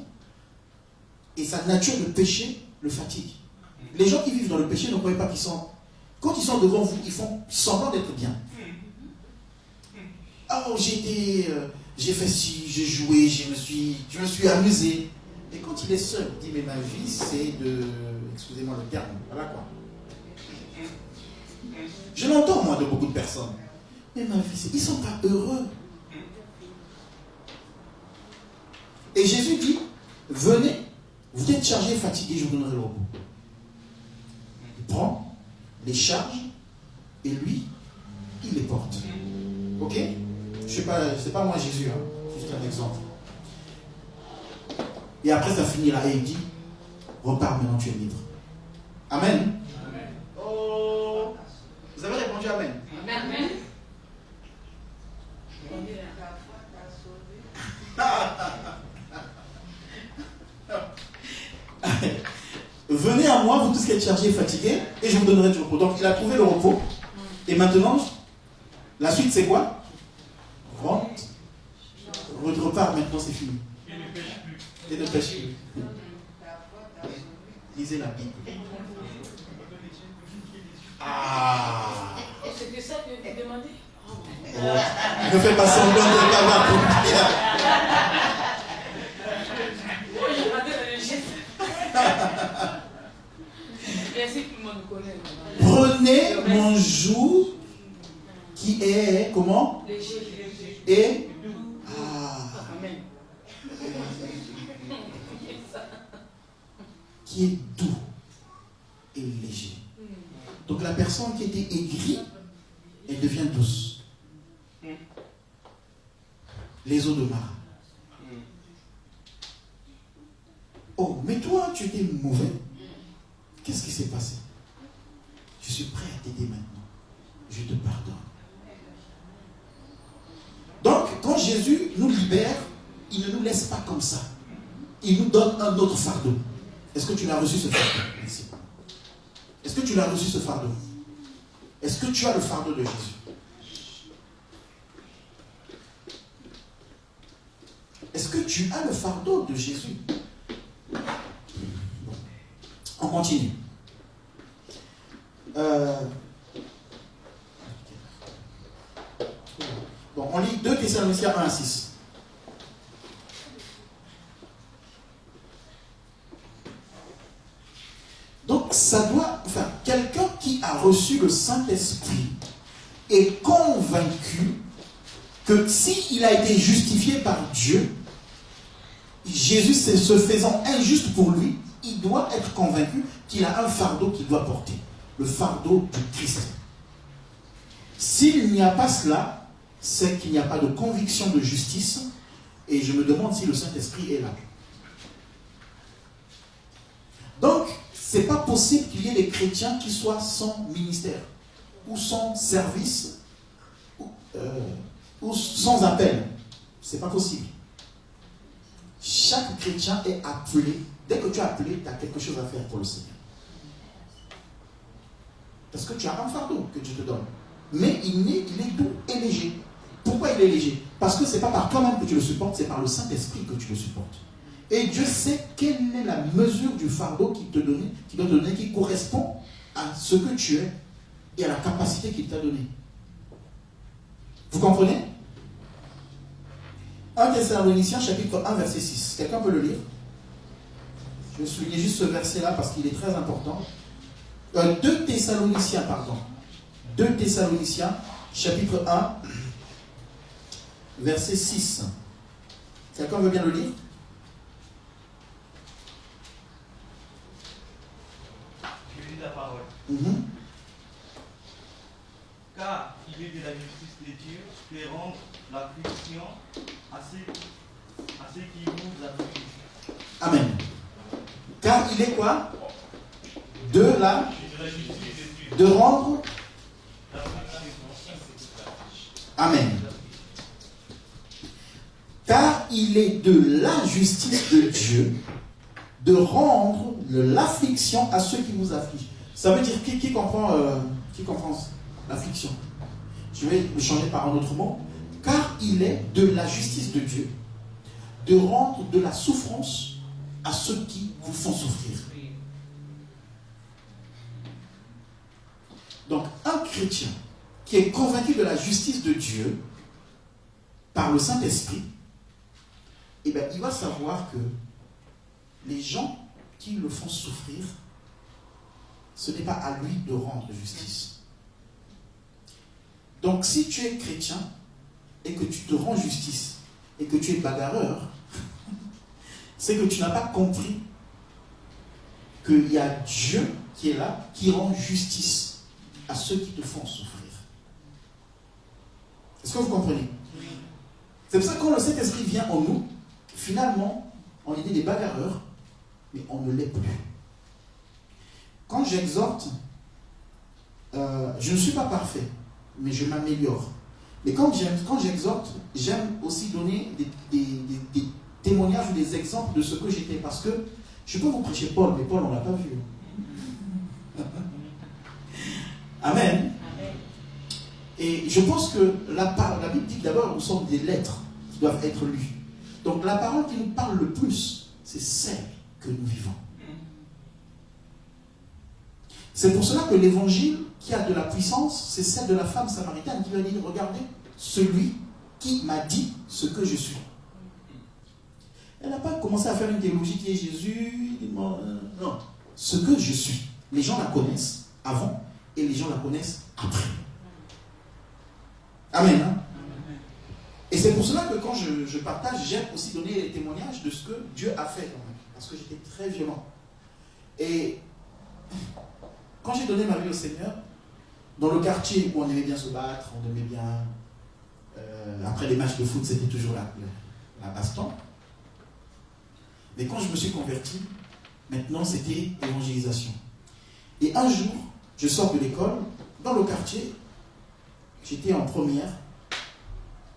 et sa nature de péché le fatigue. Les gens qui vivent dans le péché ne croient pas qu'ils sont... Quand ils sont devant vous, ils font semblant d'être bien. Oh, j'ai fait ci, j'ai joué, je me suis amusé. Et quand il est seul, il dit, mais ma vie, c'est de... Excusez-moi le terme, voilà quoi. Je l'entends, moi, de beaucoup de personnes. Mais ma vie, ils ne sont pas heureux. Et Jésus dit, venez, vous êtes chargés, fatigués, je vous donnerai le repos. Il prend les charges et lui, il les porte. Ok? C'est pas moi Jésus, hein. Juste un exemple. Et après ça finit là et il dit, repars maintenant, tu es libre. Amen. Amen. Oh, vous avez répondu Amen. Amen. Venez à moi, vous tous qui êtes chargés et fatigués, et je vous donnerai du repos. Donc il a trouvé le repos. Et maintenant, la suite c'est quoi? Rentre, repart, maintenant c'est fini. Et ne pêche plus. Lisez la Bible. Ah! C'est ça que vous demandez? Oh, ne fais pas semblant de ne pas avoir compris. Oh, j'ai raté le registre. Ainsi que tout le monde connaît. Prenez mon joug qui est, comment? Léger. Et Amen. qui est doux et léger. Donc la personne qui était aigrie, elle devient douce. Les eaux de Mara. Oh, mais toi, tu étais mauvais. Qu'est-ce qui s'est passé? Je suis prêt à t'aider maintenant. Je te pardonne. Donc, quand Jésus nous libère, il ne nous laisse pas comme ça. Il nous donne un autre fardeau. Est-ce que tu l'as reçu ce fardeau? Merci. Est-ce que tu l'as reçu ce fardeau? Est-ce que tu as le fardeau de Jésus? Est-ce que tu as le fardeau de Jésus? Bon. On continue. Bon, on lit 2 Thessaloniciens 1 à 6. Donc, ça doit, quelqu'un qui a reçu le Saint-Esprit est convaincu que s'il a été justifié par Dieu, Jésus se faisant injuste pour lui, il doit être convaincu qu'il a un fardeau qu'il doit porter, le fardeau du Christ. S'il n'y a pas cela, c'est qu'il n'y a pas de conviction de justice, et je me demande si le Saint-Esprit est là. Donc, ce n'est pas possible qu'il y ait des chrétiens qui soient sans ministère, ou sans service, ou sans appel. Ce n'est pas possible. Chaque chrétien est appelé. Dès que tu es appelé, tu as quelque chose à faire pour le Seigneur. Parce que tu as un fardeau que Dieu te donne. Mais il est doux et léger. Pourquoi il est léger? Parce que ce n'est pas par toi-même que tu le supportes, c'est par le Saint-Esprit que tu le supportes. Et Dieu sait quelle est la mesure du fardeau qu'il doit te donner, qui correspond à ce que tu es et à la capacité qu'il t'a donnée. Vous comprenez? 1 Thessaloniciens chapitre 1 verset 6. Quelqu'un peut le lire? Je vais souligner juste ce verset-là parce qu'il est très important. 2 Thessaloniciens, pardon. 2 Thessaloniciens chapitre 1 verset 6. Quelqu'un veut bien le lire? Je lis Mhm. Car il est de la justice de Dieu de rendre l'affliction à ceux qui vous affligent. Amen. Car il est quoi? De la... De rendre... Amen. Car il est de la justice de Dieu de rendre l'affliction à ceux qui vous affligent. Ça veut dire qui comprend l'affliction? Je vais le changer par un autre mot. Car il est de la justice de Dieu de rendre de la souffrance à ceux qui vous font souffrir. Donc, un chrétien qui est convaincu de la justice de Dieu par le Saint-Esprit, eh bien, il va savoir que les gens qui le font souffrir, ce n'est pas à lui de rendre justice. Donc, si tu es chrétien et que tu te rends justice et que tu es bagarreur, c'est que tu n'as pas compris qu'il y a Dieu qui est là, qui rend justice à ceux qui te font souffrir. Est-ce que vous comprenez? C'est pour ça que quand le Saint-Esprit vient en nous, finalement, on était des bagarreurs, mais on ne l'est plus. Quand j'exhorte, je ne suis pas parfait, mais je m'améliore. Mais quand j'exhorte, j'aime aussi donner des témoignages ou des exemples de ce que j'étais. Parce que je peux vous prêcher Paul, mais Paul, on ne l'a pas vu. Amen. Et je pense que la Bible dit que d'abord, nous sommes des lettres qui doivent être lues. Donc la parole qui nous parle le plus, c'est celle que nous vivons. C'est pour cela que l'évangile qui a de la puissance, c'est celle de la femme samaritaine qui va dire, regardez, celui qui m'a dit ce que je suis. Elle n'a pas commencé à faire une théologie qui est Jésus, non. Ce que je suis. Les gens la connaissent avant et les gens la connaissent après. Amen. Hein? Et c'est pour cela que quand je partage, j'aime aussi donner les témoignages de ce que Dieu a fait dans ma vie. Parce que j'étais très violent. Et quand j'ai donné ma vie au Seigneur, dans le quartier où on aimait bien se battre, on aimait bien... après les matchs de foot, c'était toujours la baston. Mais quand je me suis converti, maintenant c'était évangélisation. Et un jour, je sors de l'école, dans le quartier, j'étais en première.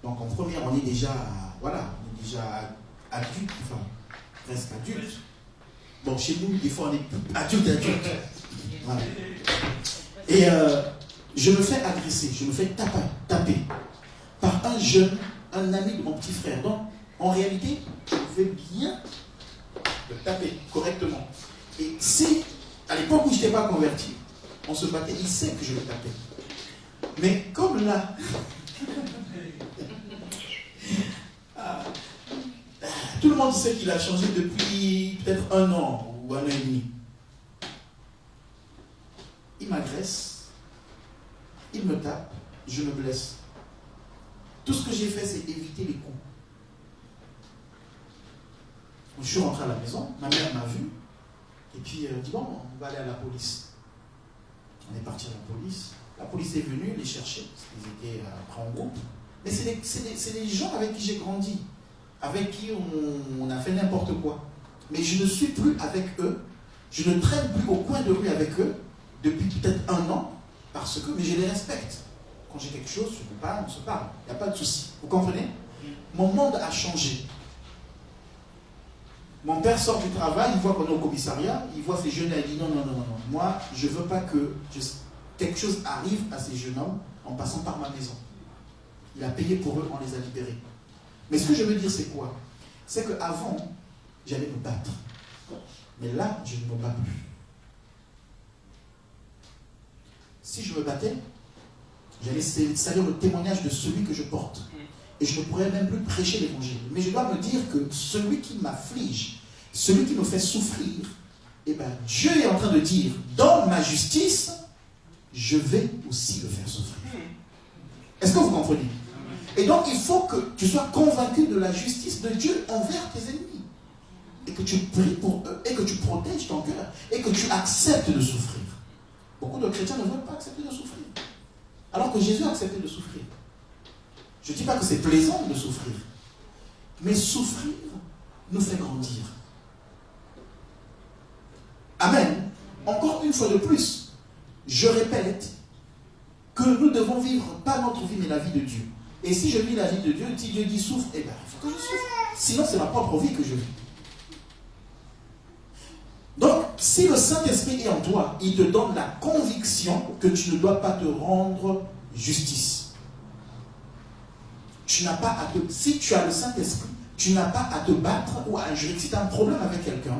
Donc en première, on est déjà, adulte, enfin, presque adulte. Bon, chez nous, des fois, on est adulte. Voilà. Et je me fais agresser, je me fais taper par un jeune, un ami de mon petit frère. Donc, en réalité, je pouvais bien le taper correctement. Et si, à l'époque où je n'étais pas converti, on se battait, il sait que je le tapais. Mais comme là, tout le monde sait qu'il a changé depuis peut-être 1 an ou 1 an et demi. Il m'agresse, il me tape, je me blesse. Tout ce que j'ai fait, c'est éviter les coups. Je suis rentré à la maison, ma mère m'a vu, et puis elle dit bon, on va aller à la police. On est parti à la police. La police est venue les chercher, parce qu'ils étaient après en groupe. Mais c'est des gens avec qui j'ai grandi, avec qui on a fait n'importe quoi. Mais je ne suis plus avec eux, je ne traîne plus au coin de rue avec eux, depuis peut-être 1 an, parce que, mais je les respecte. Quand j'ai quelque chose, je ne peux pas, on se parle, il n'y a pas de souci. Vous comprenez? Mon monde a changé. Mon père sort du travail, il voit qu'on est au commissariat, il voit ces jeunes, il dit non, moi, je ne veux pas que quelque chose arrive à ces jeunes hommes en passant par ma maison. Il a payé pour eux, on les a libérés. Mais ce que je veux dire, c'est quoi? C'est qu'avant, j'allais me battre. Mais là, je ne me bats plus. Si je me battais, j'allais salir le témoignage de celui que je porte. Et je ne pourrais même plus prêcher l'évangile. Mais je dois me dire que celui qui m'afflige, celui qui me fait souffrir, eh bien, Dieu est en train de dire, dans ma justice, je vais aussi le faire souffrir. Est-ce que vous comprenez? Et donc, il faut que tu sois convaincu de la justice de Dieu envers tes ennemis. Et que tu pries pour eux, et que tu protèges ton cœur, et que tu acceptes de souffrir. Beaucoup de chrétiens ne veulent pas accepter de souffrir. Alors que Jésus a accepté de souffrir. Je ne dis pas que c'est plaisant de souffrir. Mais souffrir nous fait grandir. Amen. Encore une fois de plus, je répète que nous devons vivre pas notre vie mais la vie de Dieu. Et si je vis la vie de Dieu, si Dieu dit souffre, eh bien il faut que je souffre. Sinon c'est ma propre vie que je vis. Donc, si le Saint-Esprit est en toi, il te donne la conviction que tu ne dois pas te rendre justice. Tu n'as pas à te... Si tu as le Saint-Esprit, tu n'as pas à te battre ou à injurer. Si tu as un problème avec quelqu'un,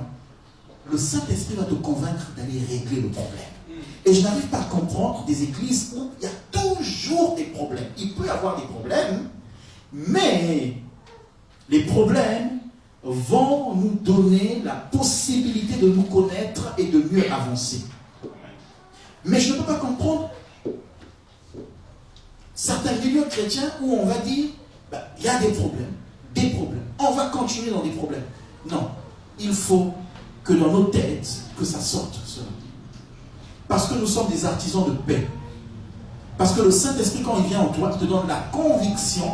le Saint-Esprit va te convaincre d'aller régler le problème. Et je n'arrive pas à comprendre des églises où il y a toujours des problèmes. Il peut y avoir des problèmes, mais les problèmes vont nous donner la possibilité de nous connaître et de mieux avancer. Mais je ne peux pas comprendre certains milieux chrétiens où on va dire il y a des problèmes, on va continuer dans des problèmes. Non, il faut que dans nos têtes, que ça sorte cela. Parce que nous sommes des artisans de paix. Parce que le Saint-Esprit, quand il vient en toi, il te donne la conviction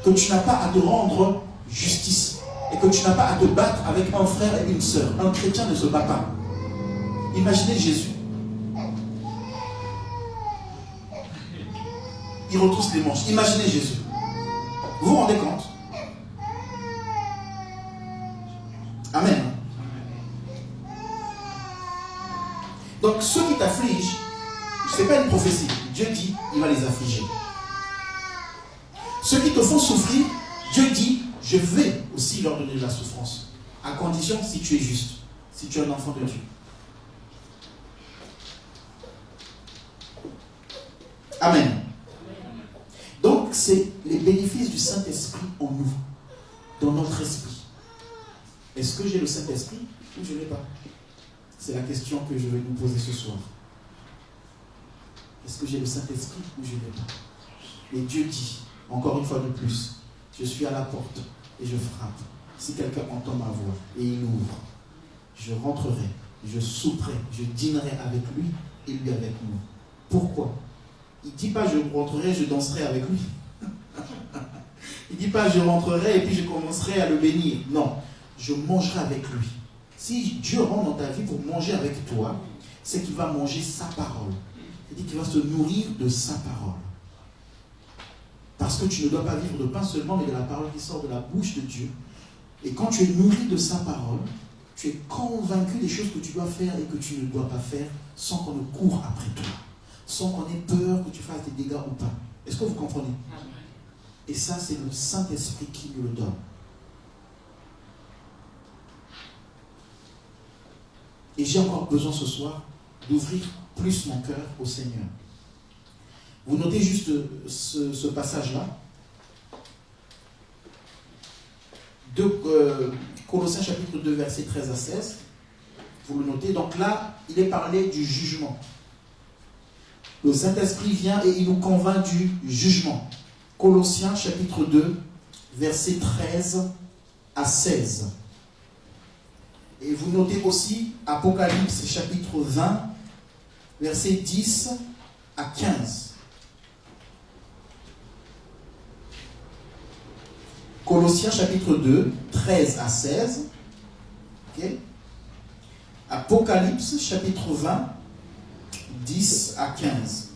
que tu n'as pas à te rendre justice. Et que tu n'as pas à te battre avec un frère et une sœur. Un chrétien ne se bat pas. Imaginez Jésus. Il retrousse les manches. Imaginez Jésus. Vous vous rendez compte? Amen. Donc ceux qui t'affligent, ce n'est pas une prophétie. Dieu dit, il va les affliger. Ceux qui te font souffrir, Dieu dit, je vais aussi leur donner de la souffrance. À condition si tu es juste, si tu es un enfant de Dieu. Amen. Donc, c'est les bénéfices du Saint-Esprit en nous, dans notre esprit. Est-ce que j'ai le Saint-Esprit ou je ne l'ai pas? C'est la question que je vais nous poser ce soir. Est-ce que j'ai le Saint-Esprit ou je ne l'ai pas? Et Dieu dit, encore une fois de plus, je suis à la porte et je frappe. Si quelqu'un entend ma voix et il ouvre, je rentrerai, je souperai, je dînerai avec lui et lui avec moi. Pourquoi? Il ne dit pas je rentrerai, je danserai avec lui. Il ne dit pas je rentrerai et puis je commencerai à le bénir. Non, je mangerai avec lui. Si Dieu rentre dans ta vie pour manger avec toi, c'est qu'il va manger sa parole. C'est-à-dire qu'il va se nourrir de sa parole. Parce que tu ne dois pas vivre de pain seulement, mais de la parole qui sort de la bouche de Dieu. Et quand tu es nourri de sa parole, tu es convaincu des choses que tu dois faire et que tu ne dois pas faire sans qu'on ne court après toi. Sans qu'on ait peur que tu fasses des dégâts ou pas. Est-ce que vous comprenez? Et ça, c'est le Saint-Esprit qui nous le donne. Et j'ai encore besoin ce soir d'ouvrir plus mon cœur au Seigneur. Vous notez juste ce passage-là. De Colossiens chapitre 2, versets 13 à 16. Vous le notez. Donc là, il est parlé du jugement. Le Saint-Esprit vient et il nous convainc du jugement. Colossiens chapitre 2, versets 13 à 16. Et vous notez aussi Apocalypse chapitre 20, versets 10 à 15. Colossiens chapitre 2, 13 à 16. Okay. Apocalypse chapitre 20, 10 à 15.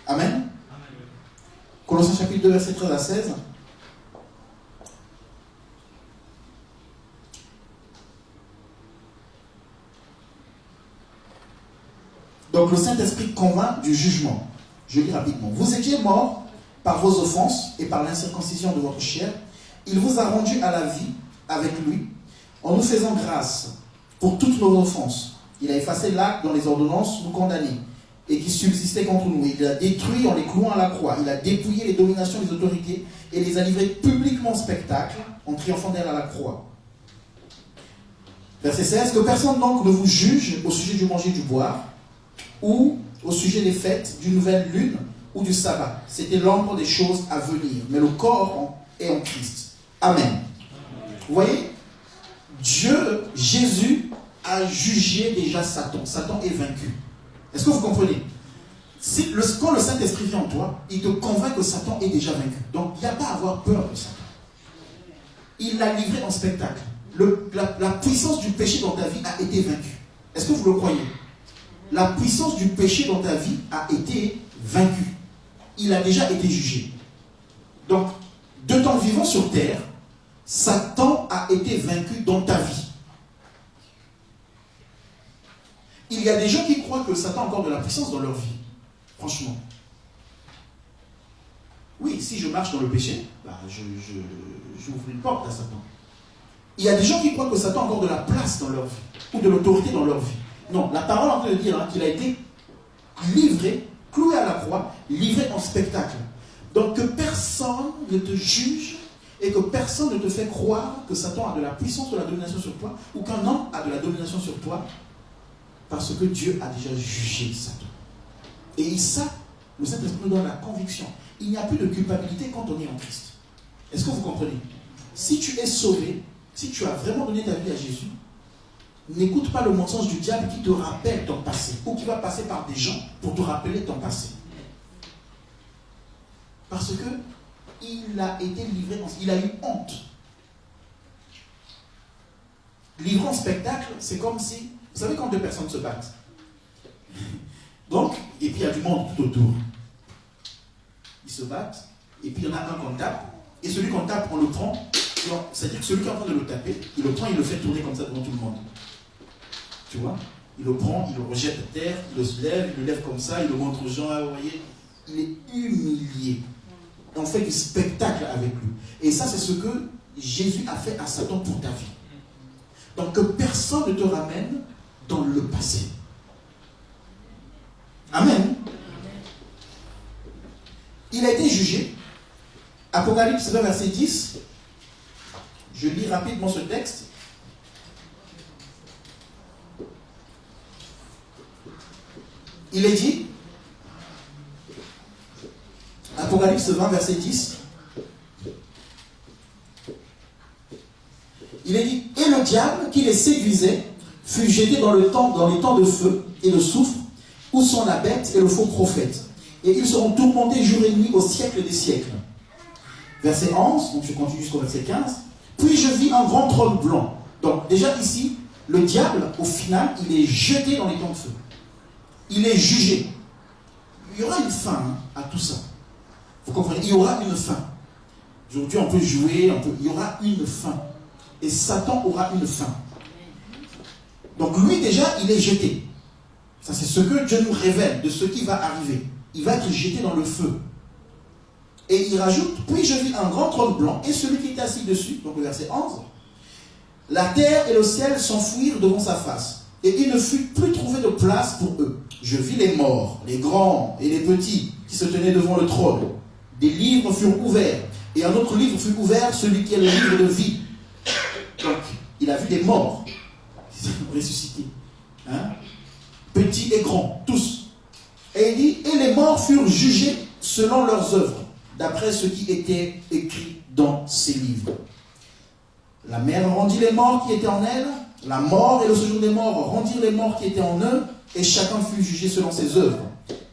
Amen. Colossiens chapitre 2, verset 13 à 16. Donc le Saint-Esprit convainc du jugement. Je lis rapidement. Vous étiez morts par vos offenses et par l'incirconcision de votre chair. Il vous a rendus à la vie avec lui en nous faisant grâce pour toutes nos offenses. Il a effacé l'acte dont les ordonnances nous condamnaient et qui subsistaient contre nous. Il les a détruits en les clouant à la croix. Il a dépouillé les dominations des autorités et les a livrés publiquement en spectacle en triomphant d'elles à la croix. Verset 16. Que personne donc ne vous juge au sujet du manger et du boire, ou au sujet des fêtes, d'une nouvelle lune ou du sabbat. C'était l'ordre des choses à venir. Mais le corps est en Christ. Amen. Vous voyez, Jésus a jugé déjà Satan. Satan est vaincu. Est-ce que vous comprenez? Quand le Saint-Esprit vient en toi, il te convainc que Satan est déjà vaincu. Donc, il n'y a pas à avoir peur de Satan. Il l'a livré en spectacle. La puissance du péché dans ta vie a été vaincue. Est-ce que vous le croyez? La puissance du péché dans ta vie a été vaincue. Il a déjà été jugé. Donc, de ton vivant sur terre, Satan a été vaincu dans ta vie. Il y a des gens qui croient que Satan a encore de la puissance dans leur vie. Franchement. Oui, si je marche dans le péché, j'ouvre une porte à Satan. Il y a des gens qui croient que Satan a encore de la place dans leur vie, ou de l'autorité dans leur vie. Non, la parole est en train de dire qu'il a été livré, cloué à la croix, livré en spectacle. Donc que personne ne te juge et que personne ne te fait croire que Satan a de la puissance, de la domination sur toi, ou qu'un homme a de la domination sur toi, parce que Dieu a déjà jugé Satan. Et ça, le Saint-Esprit nous donne la conviction. Il n'y a plus de culpabilité quand on est en Christ. Est-ce que vous comprenez? Si tu es sauvé, si tu as vraiment donné ta vie à Jésus, n'écoute pas le mensonge du diable qui te rappelle ton passé, ou qui va passer par des gens pour te rappeler ton passé. Parce que il a été livré, il a eu honte. Livré en spectacle, c'est comme si, vous savez quand deux personnes se battent. Donc, et puis il y a du monde tout autour. Ils se battent, et puis il y en a un qu'on tape, et celui qu'on tape, on le prend, c'est-à-dire que celui qui est en train de le taper, il le prend, il le fait tourner comme ça devant tout le monde. Tu vois? Il le prend, il le rejette à terre, il le lève comme ça, il le montre aux gens, vous voyez, il est humilié. Et on fait du spectacle avec lui. Et ça, c'est ce que Jésus a fait à Satan pour ta vie. Donc que personne ne te ramène dans le passé. Amen. Il a été jugé. Apocalypse 20, verset 10. Je lis rapidement ce texte. Il est dit, Apocalypse 20, verset 10, il est dit, et le diable qui les séduisait fut jeté dans les temps de feu et de soufre, où sont la bête et le faux prophète. Et ils seront tourmentés jour et nuit au siècle des siècles. Verset 11, donc je continue jusqu'au verset 15. Puis je vis un grand trône blanc. Donc déjà ici, le diable, au final, il est jeté dans les temps de feu. Il est jugé. Il y aura une fin à tout ça. Vous comprenez? Il y aura une fin. Aujourd'hui, on peut jouer, il y aura une fin. Et Satan aura une fin. Donc lui, déjà, il est jeté. Ça, c'est ce que Dieu nous révèle de ce qui va arriver. Il va être jeté dans le feu. Et il rajoute, puis je vis un grand trône blanc, et celui qui était assis dessus, donc le verset 11, la terre et le ciel s'enfuirent devant sa face, et il ne fut plus trouvé de place pour eux. Je vis les morts, les grands et les petits, qui se tenaient devant le trône. Des livres furent ouverts, et un autre livre fut ouvert, celui qui est le livre de vie. Donc, il a vu des morts, ressuscités, hein? Petits et grands, tous. Et il dit, et les morts furent jugés selon leurs œuvres, d'après ce qui était écrit dans ces livres. La mer rendit les morts qui étaient en elle, la mort et le séjour des morts rendirent les morts qui étaient en eux, et chacun fut jugé selon ses œuvres.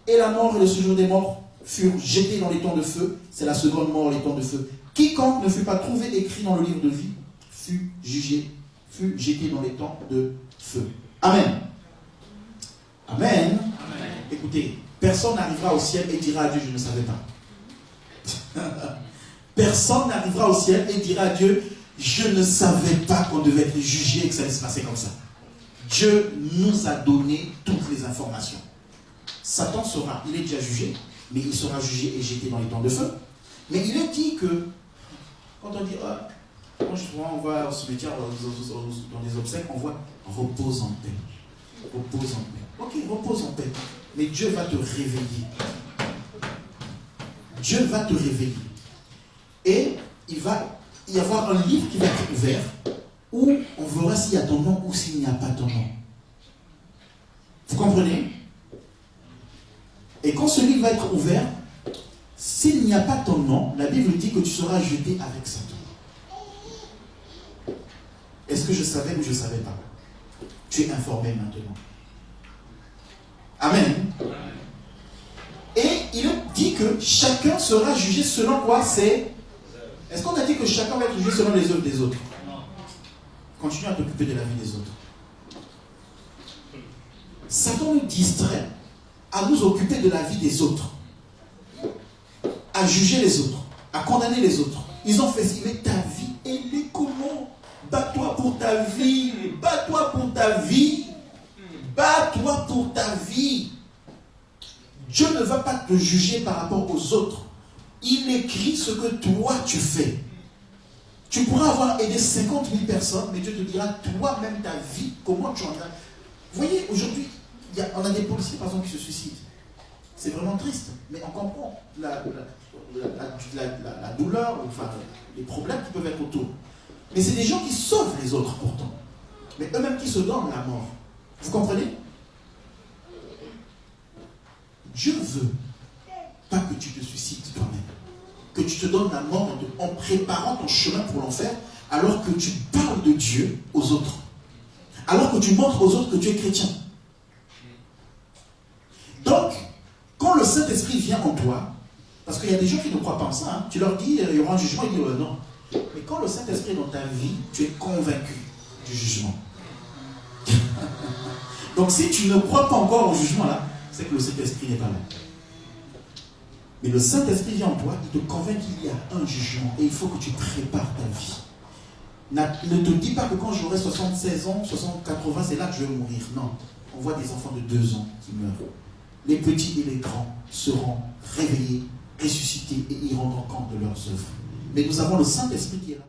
Et la mort et le séjour des morts furent jetés dans les temps de feu, c'est la seconde mort, les temps de feu. Quiconque ne fut pas trouvé écrit dans le livre de vie fut jugé, fut jeté dans les temps de feu. Amen. Amen. Amen. Écoutez, personne n'arrivera au ciel et dira à Dieu, je ne savais pas. Personne n'arrivera au ciel et dira à Dieu, je ne savais pas qu'on devait être jugé et que ça allait se passer comme ça. Dieu nous a donné toutes les informations. Satan sera, il est déjà jugé, mais il sera jugé et jeté dans les temps de feu. Mais il est dit que, quand on dit, quand on va au cimetière, dans les obsèques, on voit repose en paix. Repose en paix. Ok, repose en paix. Mais Dieu va te réveiller. Dieu va te réveiller. Et il va y avoir un livre qui va être ouvert où on verra s'il y a ton nom ou s'il n'y a pas ton nom. Vous comprenez? Et quand ce livre va être ouvert, s'il n'y a pas ton nom, la Bible dit que tu seras jeté avec Satan. Est-ce que je savais ou je ne savais pas? Tu es informé maintenant. Amen. Et il dit que chacun sera jugé selon quoi c'est. Est-ce qu'on a dit que chacun va être jugé selon les œuvres des autres? Non. Continue à t'occuper de la vie des autres. Satan nous distrait à nous occuper de la vie des autres, à juger les autres, à condamner les autres. Ils ont fait si, mais ta vie, elle est comment? Bats-toi pour ta vie, bats-toi pour ta vie, bats-toi pour ta vie. Dieu ne va pas te juger par rapport aux autres. Il écrit ce que toi tu fais. Tu pourras avoir aidé 50 000 personnes, mais Dieu te dira toi-même ta vie, comment tu en as. Vous voyez, aujourd'hui, on a des policiers par exemple qui se suicident. C'est vraiment triste, mais on comprend la douleur, enfin les problèmes qui peuvent être autour. Mais c'est des gens qui sauvent les autres pourtant. Mais eux-mêmes qui se donnent la mort. Vous comprenez? Dieu veut pas que tu te suicides toi-même. Que tu te donnes la mort en préparant ton chemin pour l'enfer, alors que tu parles de Dieu aux autres. Alors que tu montres aux autres que tu es chrétien. Donc, quand le Saint-Esprit vient en toi, parce qu'il y a des gens qui ne croient pas en ça, hein, tu leur dis, il y aura un jugement, ils disent non. Mais quand le Saint-Esprit est dans ta vie, tu es convaincu du jugement. Donc si tu ne crois pas encore au jugement là, c'est que le Saint-Esprit n'est pas là. Mais le Saint-Esprit vient en toi, il te convainc qu'il y a un jugement et il faut que tu prépares ta vie. Ne te dis pas que quand j'aurai 76 ans, 80, c'est là que je vais mourir. Non, on voit des enfants de 2 ans qui meurent. Les petits et les grands seront réveillés, ressuscités et ils rendront compte de leurs œuvres. Mais nous avons le Saint-Esprit qui est là.